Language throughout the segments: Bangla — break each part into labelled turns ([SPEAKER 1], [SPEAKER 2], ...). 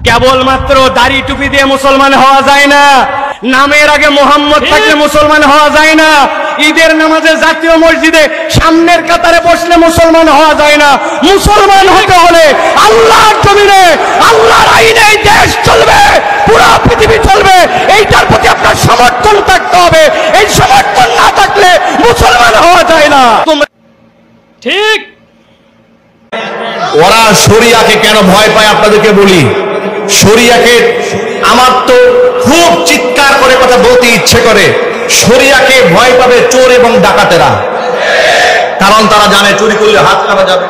[SPEAKER 1] কেবলমাত্র দাড়ি টুপি দিয়ে মুসলমান হওয়া যায় না, নামের আগে মোহাম্মদ থাকলে মুসলমান হওয়া যায় না, ঈদের নামাজে জাতীয় মসজিদে সামনের কাতারে বসলে মুসলমান হওয়া যায় না। মুসলমান হতে হলে আল্লাহর জমিনে আল্লাহর আইনে দেশ চলবে, পুরো পৃথিবী চলবে, এইটার প্রতি আপনার সমর্থন থাকতে হবে। এই সমর্থন না থাকলে মুসলমান হওয়া যায় না। ঠিক
[SPEAKER 2] ওরা শরিয়াকে কেন ভয় পায় আপনাদেরকে বলি। শরিয়াকে আমার তো খুব চিৎকার করে কথা বলতে ইচ্ছে করে। শরিয়াকে ভয় পাবে চোর এবং ডাকাতেরা, কারণ তারা জানে চুরি করলে হাত কাটা যাবে।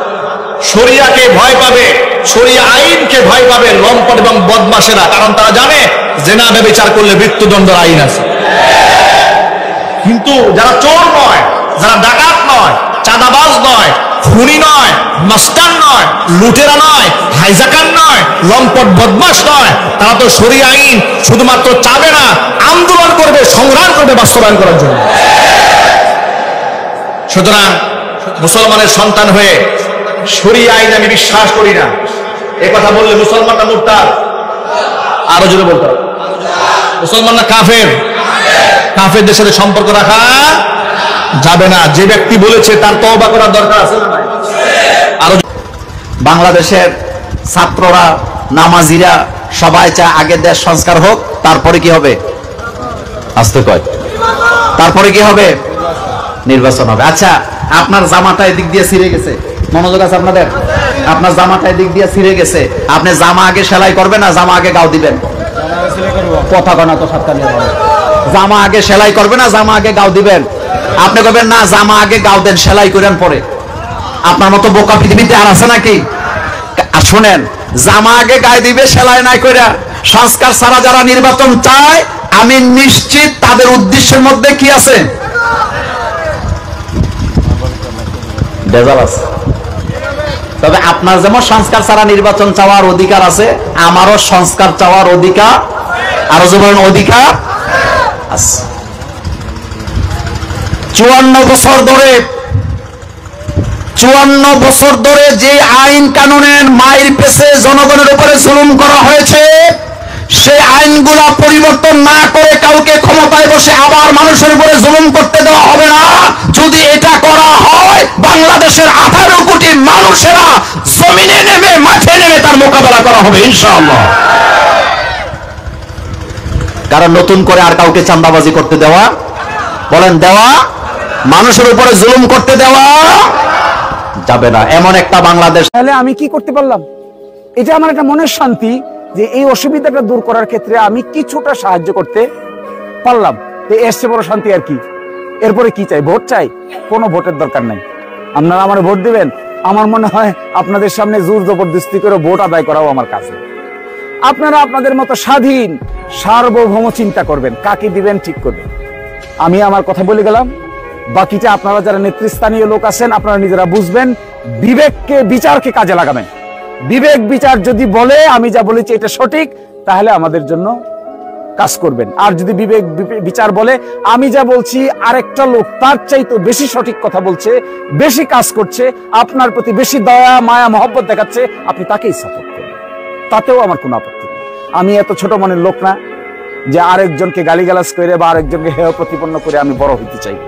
[SPEAKER 2] শরিয়াকে ভয় পাবে, শরিয়া আইনকে ভয় পাবে লম্পট এবং বদমাশেরা, কারণ তারা জানে জেনা ব্যভিচার করলে মৃত্যুদণ্ডের আইন আছে। কিন্তু যারা চোর নয়, যারা ডাকাত নয়, চাঁদাবাজ নয়, খুনি নয়, মাস্টার নয়, লুটেরা নয়, হাইজাকার নয়, লম্পট বদমাশ নয়, তারা তো শরিয়া আইন শুধুমাত্র চাবে না, আন্দোলন করবে, সংগ্রাম করবে বাস্তবায়ন করার জন্য। সুতরাং মুসলমানের সন্তান হয়ে শরিয়া আইন আমি বিশ্বাস করি না, এ কথা বললে মুসলমানরা মুরতাদ। আরো জোরে বলতে হবে, মুসলমানরা কাফের। কাফেরদের সাথে সম্পর্ক রাখা যাবে না। যে ব্যক্তি বলেছে তার তওবা করার দরকার আছে না? আরো
[SPEAKER 3] বাংলাদেশের ছাত্ররা, নামাজিরা সবাই চায় আগে দেশ সংস্কার হোক, তারপরে কি হবে? আসতে কয়, তারপরে কি হবে? নির্বাচন হবে। আচ্ছা, আপনার জামাটা এদিক দিয়ে ছিঁড়ে গেছে, মনোযোগ আছে আপনাদের? আপনার জামাটা এদিক দিয়ে ছিঁড়ে গেছে, আপনি জামা আগে সেলাই করবেন না জামা আগে গাও দিবেন? কথা কনা তো সাতটা নিয়ে জামা আগে সেলাই করবে না জামা আগে গাও দিবেন? আপনি করবেন না জামা আগে গাও দেন, সেলাই করেন পরে। আপনার মতো বোকা পৃথিবীতে আর আছে নাকি? শুনেন, জামা আগে গায়ে দিবে সেলাই নাই কইরা। সংস্কার ছাড়া যারা নির্বাচন চায়, আমি নিশ্চিত তাদের উদ্দেশ্যের মধ্যে কি আছে? ভেজাল আছে। তবে আপনার যেমন সংস্কার ছাড়া নির্বাচন চাওয়ার অধিকার আছে, আমারও সংস্কার চাওয়ার অধিকার, আরো যেমন অধিকার আছে। 54 বছর ধরে যে আইন কানুনের মাইর পেছে জনগণের উপরে জুলুম করা হয়েছে, সেই আইনগুলা পরিবর্তন না করে কাউকে ক্ষমতায় বসে আবার মানুষের উপরে জুলুম করতে দেওয়া হবে না। যদি এটা করা হয়, বাংলাদেশের 18 কোটি মানুষেরা জমিনে নেমে, মাঠে নেমে তার মোকাবেলা করা হবে ইনশাআল্লাহ। কারণ নতুন করে আর কাউকে চাঁদাবাজি করতে দেওয়া, বলেন দেওয়া, মানুষের উপরে জুলুম করতে দেওয়া যাবে না। এমন একটা বাংলাদেশ।
[SPEAKER 4] তাহলে আমি কি করতে পারলাম? এটা আমার একটা মনের শান্তি যে এই অসুবিধাটা দূর করার ক্ষেত্রে আমি কিছুটা সাহায্য করতে পারলাম। এর চেয়ে বড় শান্তি আর কি? এরপরে কি চাই? ভোট চাই? কোনো ভোটের দরকার নাই। আপনারা আমার ভোট দিবেন, আমার মনে হয় আপনাদের সামনে জোর জবরদস্তি করে ভোট আদায় করাও আমার কাছে। আপনারা আপনাদের মতো স্বাধীন সার্বভৌম চিন্তা করবেন, কাকে দিবেন ঠিক করবেন। আমি আমার কথা বলে গেলাম, বাকিটা আপনারা যারা নেতৃস্থানীয় লোক আছেন আপনারা নিজেরা বুঝবেন। বিবেককে, বিচারকে কাজে লাগাবেন। বিবেক বিচার যদি বলে আমি যা বলেছি এটা সঠিক, তাহলে আমাদের জন্য কাজ করবেন। আর যদি বিবেক বিচার বলে আমি যা বলছি আরেকটা লোক তার চাইতে বেশি সঠিক কথা বলছে, বেশি কাজ করছে, আপনার প্রতি বেশি দয়া মায়া মহব্বত দেখাচ্ছে, আপনি তাকেই সাপোর্ট করবেন, তাতেও আমার কোনো আপত্তি নেই। আমি এত ছোট মনের লোক না যে আরেকজনকে গালিগালাজ করে বা আরেকজনকে হেয় প্রতিপন্ন করে আমি বড় হইতে চাই।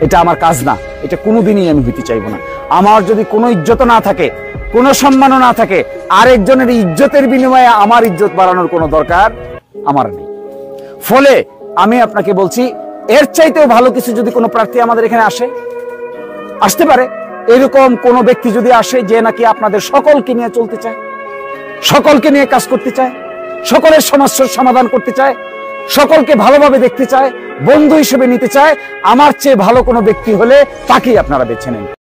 [SPEAKER 4] এটা আমার কাজ না, এটা কোনোদিনই আমি হইতে চাইবো না। আমার যদি কোনো ইজ্জত না থাকে, কোনো সম্মানও না থাকে, আরেকজনের ইজ্জতের বিনিময়ে আমার ইজ্জত বাড়ানোর কোনো দরকার আমার নেই। ফলে আমি আপনাকে বলছি, এর চাইতেও ভালো কিছু যদি কোনো প্রার্থী আমাদের এখানে আসতে পারে, এরকম কোনো ব্যক্তি যদি আসে যে নাকি আপনাদের সকলকে নিয়ে চলতে চায়, সকলকে নিয়ে কাজ করতে চায়, সকলের সমস্যার সমাধান করতে চায়, সকলকে ভালোভাবে দেখতে চায়, বন্ধু হিসেবে নিতে চায়, আমার চেয়ে ভালো কোনো ব্যক্তি হলে তাকেই আপনারা বেছে নেন।